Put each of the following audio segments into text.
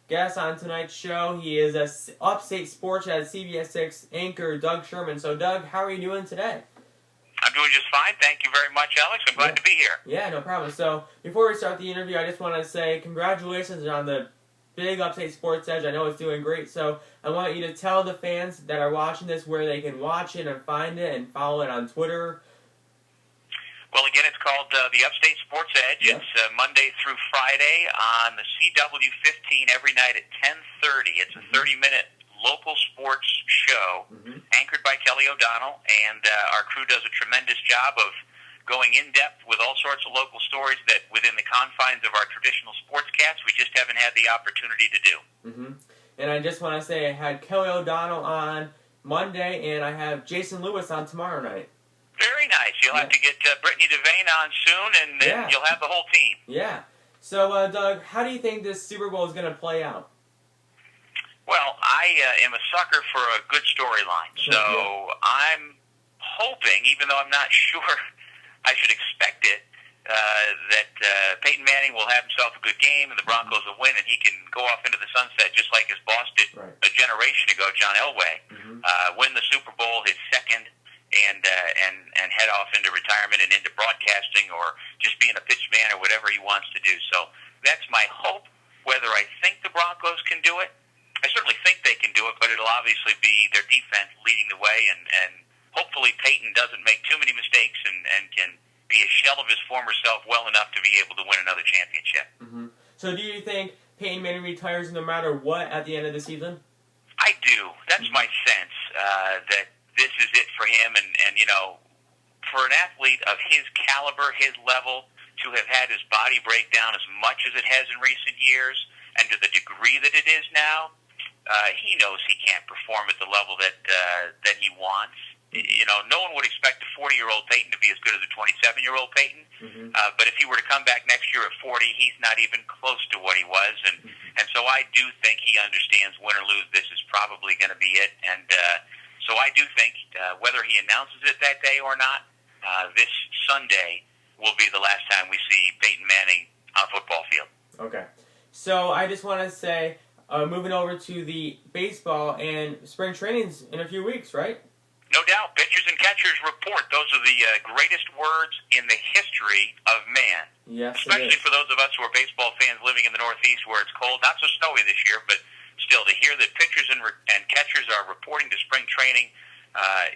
guest on tonight's show. He is a Upstate Sports at CBS 6 anchor, Doug Sherman. So, Doug, how are you doing today? I'm doing just fine. Thank you very much, Alex. I'm glad to be here. Yeah, no problem. So, before we start the interview, I just want to say congratulations on the big Upstate Sports Edge. I know it's doing great. So, I want you to tell the fans that are watching this where they can watch it and find it and follow it on Twitter. Well, again, it's called the Upstate Sports Edge. Yeah. It's Monday through Friday on the CW15 every night at 10:30. It's a 30-minute local sports show anchored by Kelly O'Donnell, and our crew does a tremendous job of going in-depth with all sorts of local stories that within the confines of our traditional sportscasts we just haven't had the opportunity to do. And I just want to say I had Kelly O'Donnell on Monday, and I have Jason Lewis on tomorrow night. Very nice. You'll have to get Brittany Devane on soon, and then you'll have the whole team. Yeah. So, Doug, how do you think this Super Bowl is going to play out? Well, I am a sucker for a good storyline, so I'm hoping, even though I'm not sure I should expect it, that Peyton Manning will have himself a good game and the Broncos will win and he can go off into the sunset just like his boss did a generation ago, John Elway, win the Super Bowl, his second, and head off into retirement and into broadcasting or just being a pitch man or whatever he wants to do. So that's my hope. Whether I think the Broncos can do it, I certainly think they can do it, but it'll obviously be their defense leading the way, and hopefully Peyton doesn't make too many mistakes and can be a shell of his former self well enough to be able to win another championship. So do you think Peyton Manning retires no matter what at the end of the season? I do. That's my sense, that this is it for him, and you know, for an athlete of his caliber, his level, to have had his body break down as much as it has in recent years, and to the degree that it is now, he knows he can't perform at the level that he wants. You know, no one would expect a 40-year-old Peyton to be as good as a 27-year-old Peyton. But if he were to come back next year at 40, he's not even close to what he was. And so I do think he understands win or lose, this is probably going to be it. And so I do think whether he announces it that day or not, this Sunday will be the last time we see Peyton Manning on a football field. Okay. So I just want to say, moving over to the baseball and spring trainings in a few weeks, right? No doubt. Pitchers and catchers report. Those are the greatest words in the history of man. Yes, especially for those of us who are baseball fans living in the Northeast where it's cold. Not so snowy this year, but still, to hear that pitchers and catchers are reporting to spring training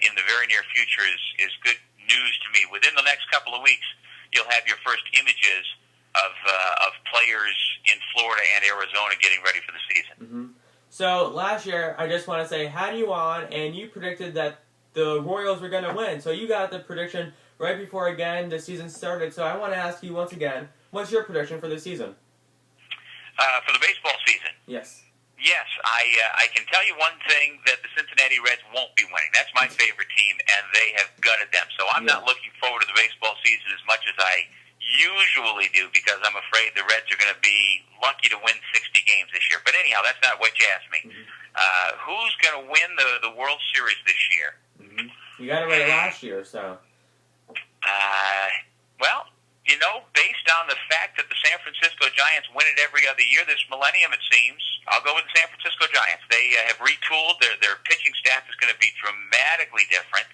in the very near future is good news to me. Within the next couple of weeks, you'll have your first images of players in Florida and Arizona getting ready for the season. So last year, I just want to say, had you on, and you predicted that the Royals were going to win. So you got the prediction right before, again, the season started. So I want to ask you once again, what's your prediction for the season? For the baseball season? Yes. Yes, I can tell you one thing, that the Cincinnati Reds won't be winning. That's my favorite team, and they have gutted them. So I'm not looking forward to the baseball season as much as I usually do, because I'm afraid the Reds are going to be lucky to win 60 games this year. But anyhow, that's not what you asked me. Who's going to win the World Series this year? You got it right last year, so. Well, you know, based on the fact that the San Francisco Giants win it every other year this millennium, it seems, I'll go with the San Francisco Giants. They have retooled. Their pitching staff is going to be dramatically different,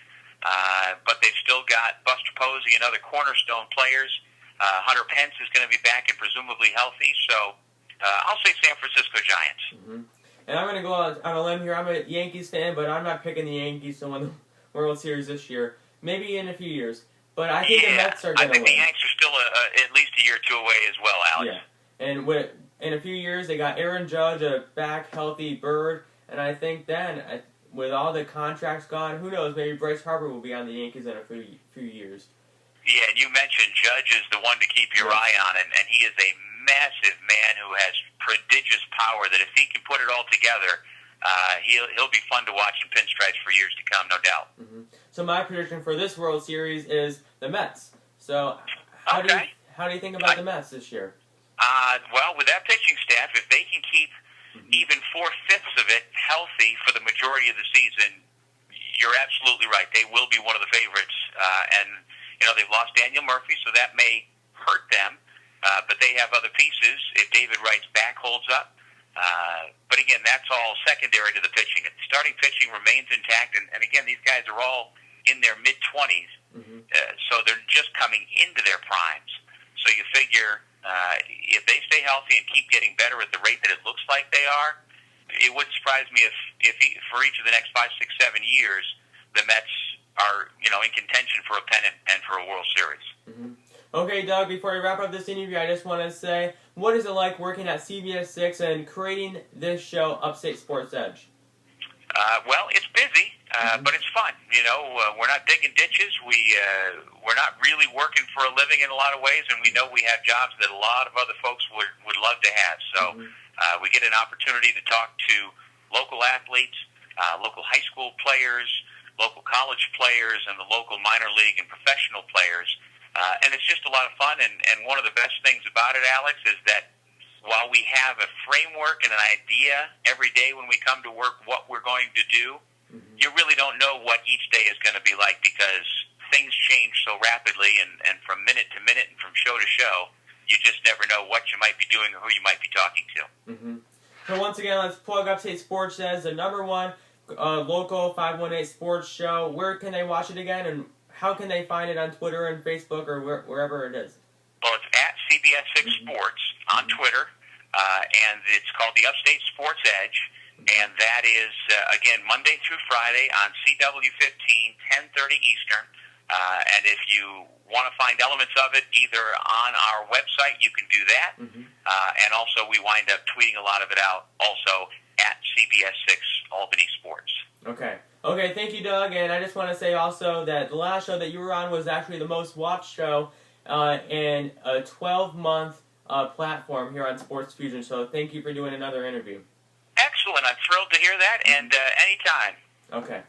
but they've still got Buster Posey and other cornerstone players. Hunter Pence is going to be back and presumably healthy, so I'll say San Francisco Giants. And I'm going to go on a limb here. I'm a Yankees fan, but I'm not picking the Yankees to win the World Series this year. Maybe in a few years. But I think the Mets are going to win. I think the Yanks are still at least a year or two away as well, Alex. Yeah. And in a few years, they got Aaron Judge, a back, healthy Bird. And I think then, with all the contracts gone, who knows, maybe Bryce Harper will be on the Yankees in a few years. Yeah, and you mentioned Judge is the one to keep your eye on, and he is a massive man who has prodigious power that if he can put it all together, he'll be fun to watch in pinstripes for years to come, no doubt. So my prediction for this World Series is the Mets. So how do you think about the Mets this year? Well, with that pitching staff, if they can keep even 4/5 of it healthy for the majority of the season, you're absolutely right. They will be one of the favorites. And, you know, they've lost Daniel Murphy, so that may hurt them. But they have other pieces. If David Wright's back holds up, But again, that's all secondary to the pitching. Starting pitching remains intact, and again, these guys are all in their mid-20s, so they're just coming into their primes. So you figure if they stay healthy and keep getting better at the rate that it looks like they are, it wouldn't surprise me if for each of the next 5, 6, 7 years, the Mets are in contention for a pennant and for a World Series. Okay, Doug, before we wrap up this interview, I just want to say, what is it like working at CBS 6 and creating this show, Upstate Sports Edge? Well, it's busy, but it's fun. We're not digging ditches. We're not really working for a living in a lot of ways, and we know we have jobs that a lot of other folks would love to have. So we get an opportunity to talk to local athletes, local high school players, local college players, and the local minor league and professional players. And it's just a lot of fun, and one of the best things about it, Alex, is that while we have a framework and an idea every day when we come to work what we're going to do, you really don't know what each day is going to be like because things change so rapidly, and from minute to minute and from show to show, you just never know what you might be doing or who you might be talking to. So once again, let's plug Upstate Sports as the #1 local 518 sports show. Where can they watch it again, and how can they find it on Twitter and Facebook or wherever it is? Well, it's at CBS 6 Sports on Twitter, and it's called the Upstate Sports Edge, and that is, again, Monday through Friday on CW 15, 10:30 Eastern, and if you want to find elements of it either on our website, you can do that, and also we wind up tweeting a lot of it out also at CBS 6 Albany Sports. Okay, thank you, Doug, and I just want to say also that the last show that you were on was actually the most watched show in a 12-month platform here on Sports Feuzion, so thank you for doing another interview. Excellent. I'm thrilled to hear that, and anytime. Okay.